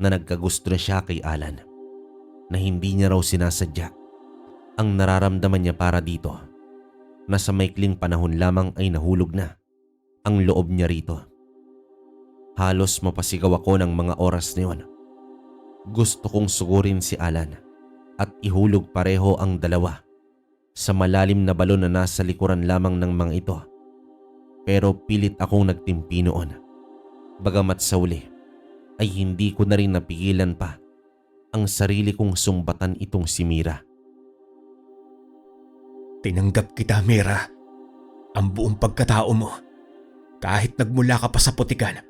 na nagkagusto na siya kay Alan, na hindi niya raw sinasadya ang nararamdaman niya para dito, na sa maikling panahon lamang ay nahulog na ang loob niya rito. Halos mapasigaw ako ng mga oras na yun. Gusto kong sugurin si Alan at ihulog pareho ang dalawa sa malalim na balon na nasa likuran lamang ng mga ito. Pero pilit akong nagtimpi noon. Bagamat sa uli ay hindi ko na rin napigilan pa ang sarili kong sumbatan itong si Mira. Tinanggap kita, Mira. Ang buong pagkatao mo. Kahit nagmula ka pa sa putikan.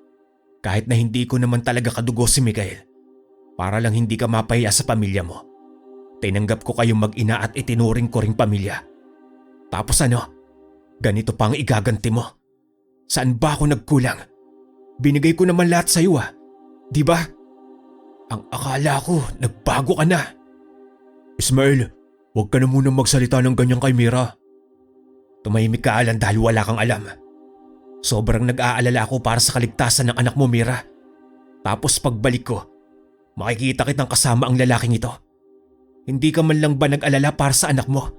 Kahit na hindi ko naman talaga kadugo si Mikael. Para lang hindi ka mapahiya sa pamilya mo. Tinanggap ko kayong mag-ina at itinuring ko ring pamilya. Tapos ano? Ganito pa ang igaganti mo. Saan ba ako nagkulang? Binigay ko naman lahat sa iyo, di ba? Ang akala ko, nagbago ka na. Ismael, huwag ka na munang magsalita ng ganyan kay Mira. Tumahimik ka, Alan, dahil wala kang alam. Sobrang nag-aalala ako para sa kaligtasan ng anak mo, Mira. Tapos pagbalik ko, makikita kitang kasama ang lalaking ito. Hindi ka man lang ba nag-alala para sa anak mo?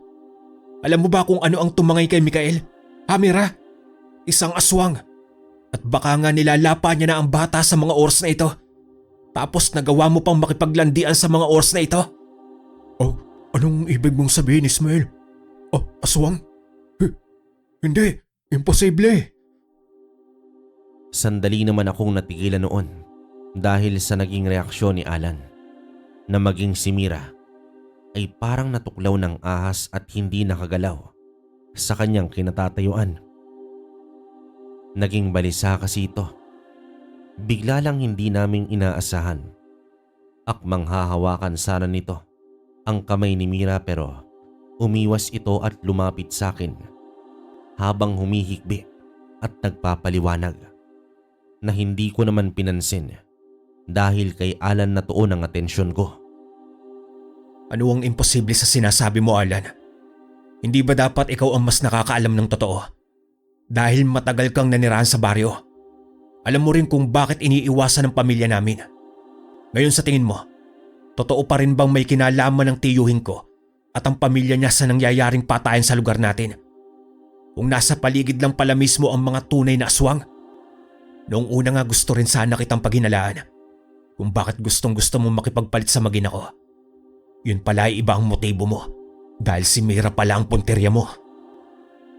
Alam mo ba kung ano ang tumangay kay Mikael? Ha, Mira? Isang aswang. At baka nga nilalapa niya na ang bata sa mga oras na ito. Tapos nagawa mo pang makipaglandian sa mga oras na ito. Oh, anong ibig mong sabihin, Ismael? Oh, aswang? Hindi, imposible. Sandali naman akong natigilan noon dahil sa naging reaksyon ni Alan, na maging si Mira ay parang natuklaw ng ahas at hindi nakagalaw sa kanyang kinatatayuan. Naging balisa kasi ito. Bigla lang hindi naming inaasahan. Akmang hahawakan sana nito ang kamay ni Mira, pero umiwas ito at lumapit sa akin habang humihikbi at nagpapaliwanag na hindi ko naman pinansin dahil kay Alan na tuon ang atensyon ko. Ano ang imposible sa sinasabi mo, Alan? Hindi ba dapat ikaw ang mas nakakaalam ng totoo? Dahil matagal kang nanirahan sa baryo. Alam mo rin kung bakit iniiwasan ng pamilya namin. Ngayon sa tingin mo, totoo pa rin bang may kinalaman ng tiyuhin ko at ang pamilya niya sa nangyayaring patayan sa lugar natin? Kung nasa paligid lang pala mismo ang mga tunay na aswang? Noong una nga gusto rin sana kitang paghinalaan kung bakit gustong-gusto mo makipagpalit sa magina ko. Yun pala ay iba ang motibo mo dahil si Mira pala ang punterya mo.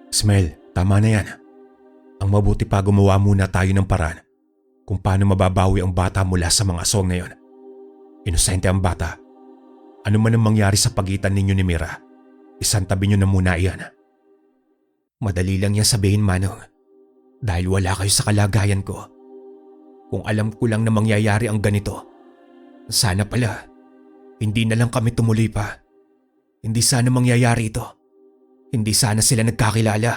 Ismael, Tama na yan. Ang mabuti pa gumawa muna tayo ng paraan kung paano mababawi ang bata mula sa mga aswang na yon. Inosente ang bata. Ano man ang mangyari sa pagitan ninyo ni Mira, isantabi nyo na muna iyan. Madali lang yan sabihin, Manong. Dahil wala kayo sa kalagayan ko. Kung alam ko lang na mangyayari ang ganito, sana pala, hindi na lang kami tumuloy pa. Hindi sana mangyayari ito. Hindi sana sila nagkakilala.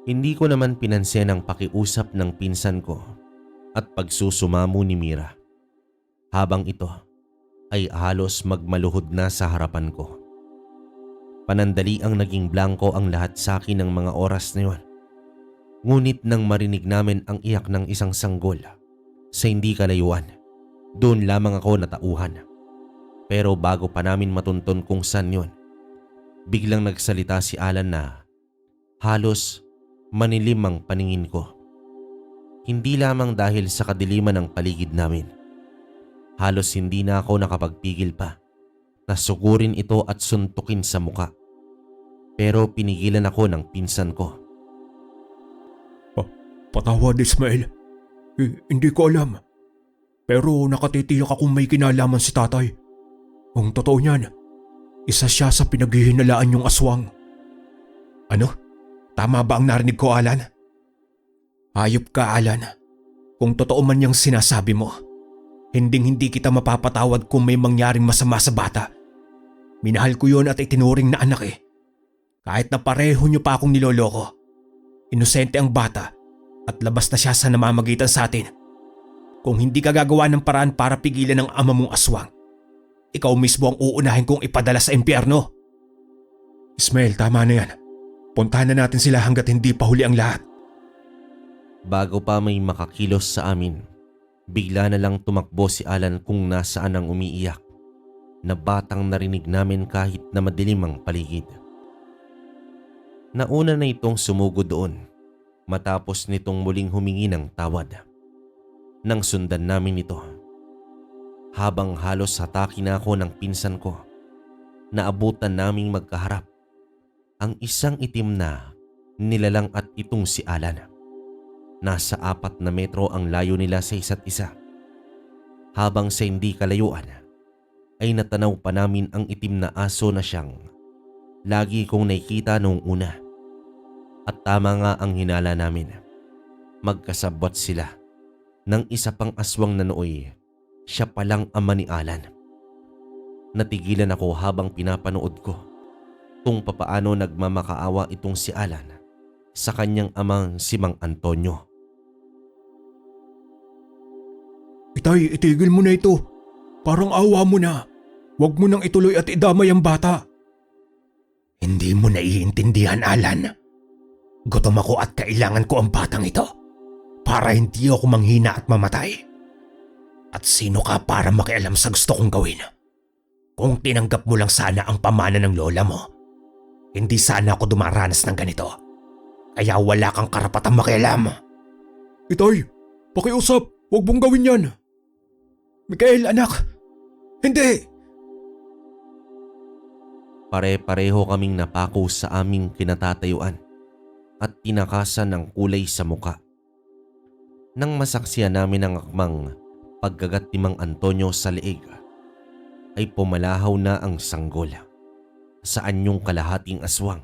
Hindi ko naman pinansin ang pakiusap ng pinsan ko at pagsusumamo ni Mira. Habang ito ay halos magmaluhod na sa harapan ko. Panandali ang naging blanko ang lahat sa akin ng mga oras na yon. Ngunit nang marinig namin ang iyak ng isang sanggol sa hindi kalayuan, doon lamang ako natauhan. Pero bago pa namin matunton kung saan yon, biglang nagsalita si Alan na halos manilim ang paningin ko. Hindi lamang dahil sa kadiliman ng paligid namin. Halos hindi na ako nakapagpigil pa na sugurin ito at suntukin sa muka. Pero pinigilan ako ng pinsan ko. Patawad, Ismael. Hindi ko alam. Pero nakatitiyak akong may kinalaman si tatay. Ang totoo niyan, isa siya sa pinaghihinalaan yung aswang. Ano? Tama ba ang narinig ko, Alan? Hayop ka, Alan. Kung totoo man yung sinasabi mo, hindi kita mapapatawad kung may mangyaring masama sa bata. Minahal ko yon at itinuring na anak eh. Kahit na pareho niyo pa akong niloloko. Inosente ang bata at labas na siya sa namamagitan sa atin. Kung hindi ka gagawa ng paraan para pigilan ang ama mong aswang, ikaw mismo ang uunahin kong ipadala sa impyerno. Ismael, tama na yan. Puntahan na natin sila hanggat hindi pa huli ang lahat. Bago pa may makakilos sa amin, bigla na lang tumakbo si Alan kung nasaan ang umiiyak na batang narinig namin kahit na madilim ang paligid. Nauna na itong sumugod doon matapos nitong muling humingi ng tawad. Nang sundan namin ito, habang halos hataki na ako ng pinsan ko, naabutan naming magkaharap ang isang itim na nilalang at itong si Alan. Nasa 4 na metro ang layo nila sa isa't isa. Habang sa hindi kalayuan ay natanaw pa namin ang itim na aso na siyang lagi kong nakikita noong una. At tama nga ang hinala namin. Magkasabwat sila ng isa pang aswang na nooy siya palang ama ni Alan. Natigilan ako habang pinapanood ko kung papaano nagmamakaawa itong si Alan sa kanyang amang si Mang Antonio. Itay, itigil mo na ito. Parang awa mo na. Huwag mo nang ituloy at idamay ang bata. Hindi mo naiintindihan, Alan. Gutom ako at kailangan ko ang batang ito para hindi ako manghina at mamatay. At sino ka para makialam sa gusto kong gawin? Kung tinanggap mo lang sana ang pamana ng lola mo, hindi sana ako dumaranas ng ganito. Kaya wala kang karapatang makialam. Itay, pakiusap. Huwag mong gawin yan. Mikael, anak. Hindi. Pare-pareho kaming napako sa aming kinatatayuan at tinakasan ng kulay sa muka. Nang masaksiyan namin ang akmang pagkagat ni Mang Antonio sa leeg, ay pumalahaw na ang sanggol sa anyong kalahating aswang.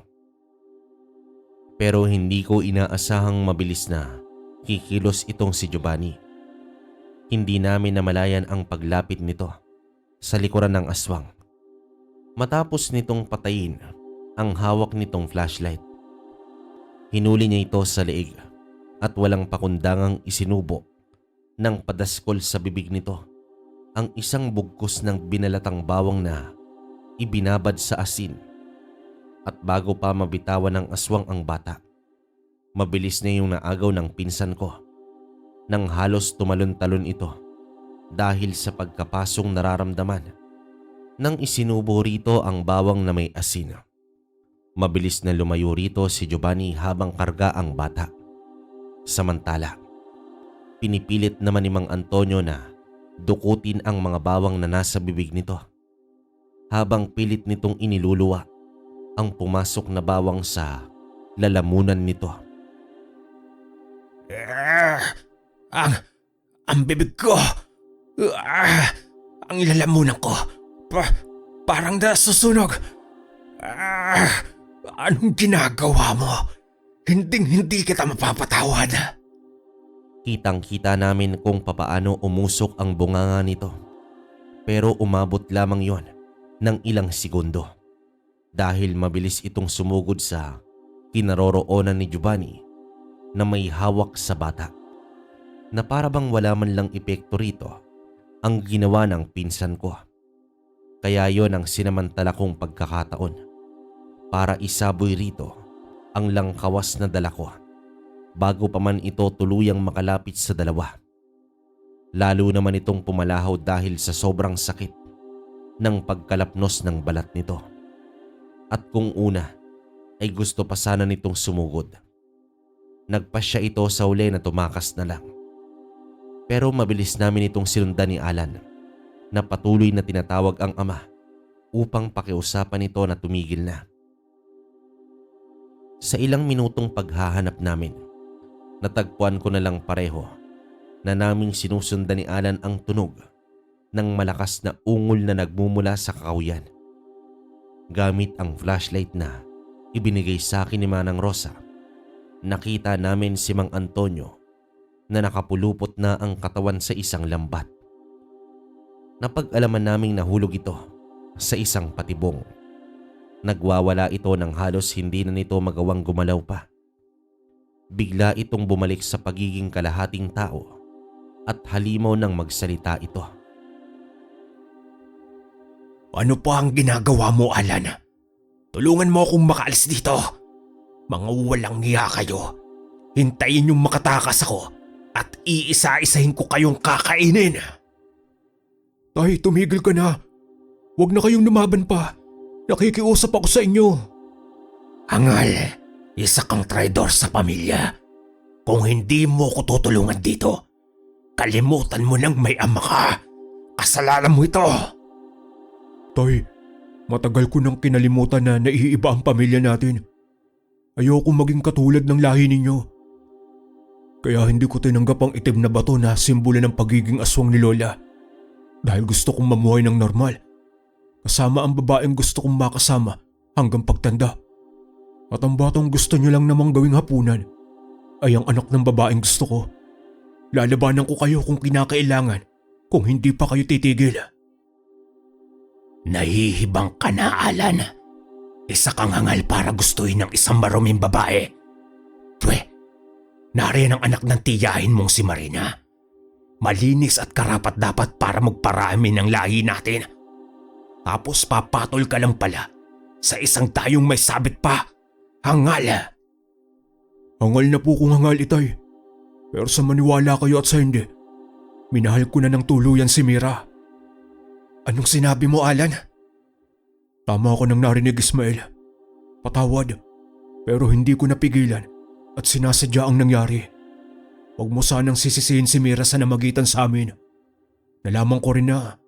Pero hindi ko inaasahang mabilis na kikilos itong si Giovanni. Hindi namin namalayan ang paglapit nito sa likuran ng aswang. Matapos nitong patayin ang hawak nitong flashlight, hinuli niya ito sa leeg at walang pakundangang isinubo ng padaskol sa bibig nito ang isang bugkos ng binalatang bawang na ibinabad sa asin. At bago pa mabitawan ng aswang ang bata, mabilis na yung naagaw ng pinsan ko nang halos tumalon-talon ito dahil sa pagkapasong nararamdaman nang isinubo rito ang bawang na may asin. Mabilis na lumayo rito si Giovanni habang karga ang bata. Samantala, pinipilit naman ni Mang Antonio na dukutin ang mga bawang na nasa bibig nito habang pilit nitong iniluluwa ang pumasok na bawang sa lalamunan nito. Ang, ang bibig ko. Ang lalamunan ko. Parang nasusunog. Anong ginagawa mo? Hindi kita mapapatawad. Kitang-kita namin kung papaano umusok ang bunganga nito. Pero umabot lamang yon ng ilang segundo dahil mabilis itong sumugod sa kinaroroonan ni Giovanni na may hawak sa bata, na para bang wala man lang epekto rito ang ginawa ng pinsan ko. Kaya yon ang sinamantala kong pagkakataon para isaboy rito ang langkawas na dala ko bago pa man ito tuluyang makalapit sa dalawa. Lalo naman itong pumalahaw dahil sa sobrang sakit ng pagkalapnos ng balat nito. At kung una ay gusto pa sana nitong sumugod, nagpasya ito sa uli na tumakas na lang. Pero mabilis namin itong sinundan ni Alan na patuloy na tinatawag ang ama upang pakiusapan ito na tumigil na. Sa ilang minutong paghahanap namin, natagpuan ko na lang pareho na naming sinusundan ni Alan ang tunog ng malakas na ungol na nagmumula sa kakahuyan. Gamit ang flashlight na ibinigay sa akin ni Manang Rosa, nakita namin si Mang Antonio na nakapulupot na ang katawan sa isang lambat. Napag-alaman naming nahulog ito sa isang patibong. Nagwawala ito ng halos hindi na nito magawang gumalaw pa. Bigla itong bumalik sa pagiging kalahating tao at halimaw nang magsalita ito. Ano pa ang ginagawa mo, Alan? Tulungan mo akong makaalis dito. Mga walang hiya kayo. Hintayin yung makatakas ako at iisa-isahin ko kayong kakainin. Tay, tumigil ka na. Huwag na kayong lumaban pa. Nakikiusap ako sa inyo. Hangal, isa kang traidor sa pamilya. Kung hindi mo ko tutulungan dito, kalimutan mo nang may ama ka. Kasalanan mo ito. Tay, matagal ko nang kinalimutan na naiiba ang pamilya natin. Ayoko maging katulad ng lahi ninyo. Kaya hindi ko tinanggap ang itim na bato na simbolo ng pagiging aswang ni Lola. Dahil gusto kong mamuhay ng normal. Kasama ang babaeng gusto kong makasama hanggang pagtanda. At ang batang gusto niyo lang namang gawing hapunan ay ang anak ng babaeng gusto ko. Lalabanan ko kayo kung kinakailangan kung hindi pa kayo titigil. Nahihibang ka na, Alan. Isa kang hangal para gustuhin ng isang maruming babae. Nariyan ang anak ng tiyahin mong si Marina. Malinis at karapat dapat para magparami ng lahi natin. Tapos papatol ka lang pala sa isang tayong may sabit pa. Hangal. Hangal na po kung hangal, Itay. Pero sa maniwala kayo at sa hindi, minahal ko na ng tuluyan si Mira. Anong sinabi mo, Alan? Tama ako nang narinig, Ismael. Patawad, pero hindi ko napigilan at sinasadya ang nangyari. Huwag mo sanang sisisihin si Mira sa namagitan sa amin. Nalaman ko rin na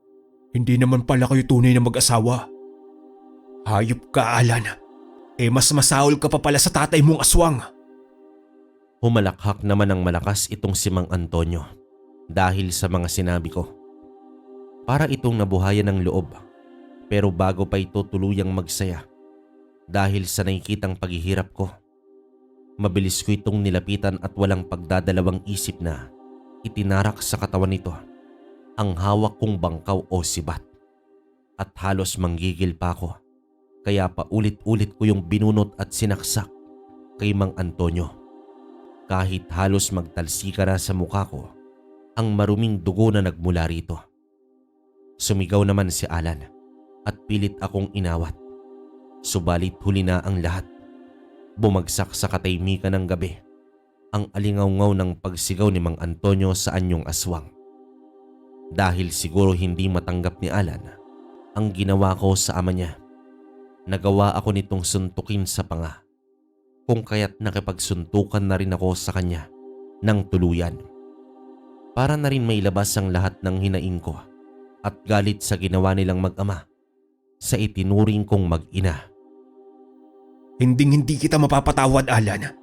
hindi naman pala kayo tunay na mag-asawa. Hayop ka, Alan. Mas masahol ka pa pala sa tatay mong aswang. Humalakhak naman ng malakas itong si Mang Antonio dahil sa mga sinabi ko. Para itong nabuhayan ng loob, pero bago pa ito tuluyang magsaya dahil sa nakikitang paghihirap ko, mabilis ko itong nilapitan at walang pagdadalawang isip na itinarak sa katawan nito ang hawak kong bangkaw o sibat. At halos manggigil pa ako, kaya paulit-ulit ko yung binunot at sinaksak kay Mang Antonio. Kahit halos magtalsika na sa mukha ko ang maruming dugo na nagmula rito. Sumigaw naman si Alan at pilit akong inawat. Subalit huli na ang lahat. Bumagsak sa katahimikan ng gabi ang alingaw-ngaw ng pagsigaw ni Mang Antonio sa anyong aswang. Dahil siguro hindi matanggap ni Alan ang ginawa ko sa ama niya, nagawa ako nitong suntukin sa panga, kung kaya't nakipagsuntukan na rin ako sa kanya ng tuluyan. Para na rin mailabas ang lahat ng hinaing ko at galit sa ginawa nilang mag-ama sa itinuring kong mag-ina. Hindi kita mapapatawad, Alan.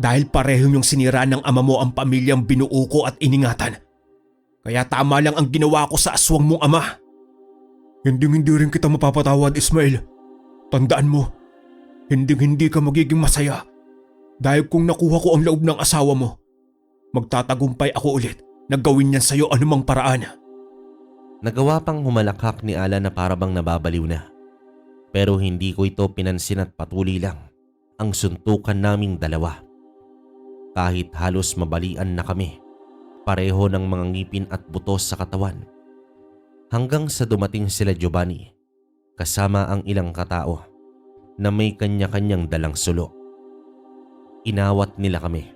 Dahil pareho yung sinira ng ama mo ang pamilyang binuo ko at iningatan. Kaya tama lang ang ginawa ko sa aswang mong ama. Hindi rin kita mapapatawad, Ismael. Tandaan mo, hindi ka magiging masaya. Dahil kung nakuha ko ang loob ng asawa mo, magtatagumpay ako ulit na gawin niyan sa'yo anumang paraan. Nagawa pang humalakhak ni Alan na parabang nababaliw na. Pero hindi ko ito pinansin at patuloy lang ang suntukan naming dalawa. Kahit halos mabalian na kami, pareho ng mga ngipin at butos sa katawan. Hanggang sa dumating sila Giovanni, kasama ang ilang katao na may kanya-kanyang dalang sulok. Inawat nila kami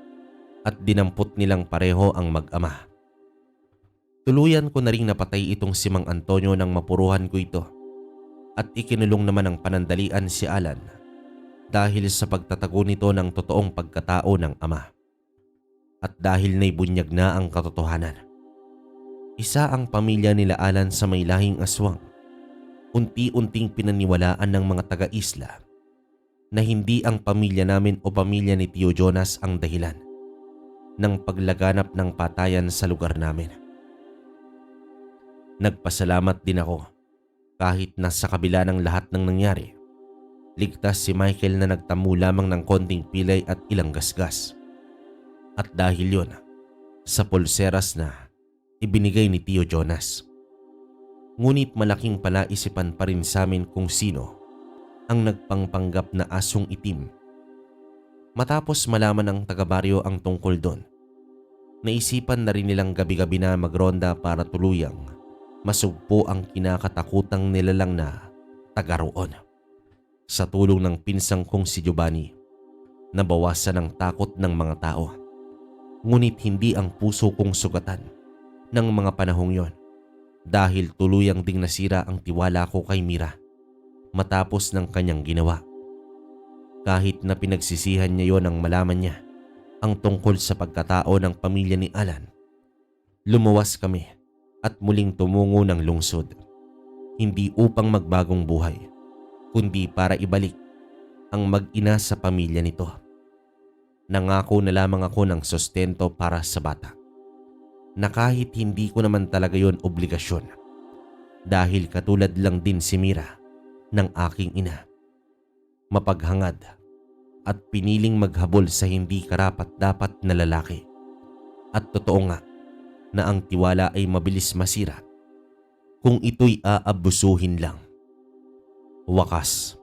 at dinampot nilang pareho ang mag-ama. Tuluyan ko na ring napatay itong si Mang Antonio nang mapuruhan ko ito at ikinulong naman ng panandalian si Alan dahil sa pagtatago nito ng totoong pagkatao ng ama. At dahil naibunyag na ang katotohanan, isa ang pamilya nila Alan sa may lahing aswang. Unti-unting pinaniwalaan ng mga taga-isla na hindi ang pamilya namin o pamilya ni Tio Jonas ang dahilan ng paglaganap ng patayan sa lugar namin. Nagpasalamat din ako kahit nasa kabila ng lahat ng nangyari. Ligtas si Michael na nagtamo lamang ng konting pilay at ilang gasgas. At dahil yon, sa pulseras na ibinigay ni Tio Jonas. Ngunit malaking palaisipan pa rin sa amin kung sino ang nagpangpanggap na asong itim. Matapos malaman ng taga-baryo ang tungkol doon, naisipan na rin nilang gabi-gabi na magronda para tuluyang masugpo ang kinakatakutang nilalang na taga roon. Sa tulong ng pinsang kong si Giovanni, nabawasan ang takot ng mga tao. Ngunit hindi ang puso kong sugatan ng mga panahong yon dahil tuluyang ding nasira ang tiwala ko kay Mira matapos ng kanyang ginawa. Kahit na pinagsisihan niya yon ang malaman niya ang tungkol sa pagkatao ng pamilya ni Alan, lumuwas kami at muling tumungo ng lungsod. Hindi upang magbagong buhay, kundi para ibalik ang mag-ina sa pamilya nito. Nangako na lamang ako ng sustento para sa bata, na kahit hindi ko naman talaga yon obligasyon dahil katulad lang din si Mira ng aking ina. Mapaghangad at piniling maghabol sa hindi karapat-dapat na lalaki. At totoo nga na ang tiwala ay mabilis masira kung ito'y aabusuhin lang. Wakas.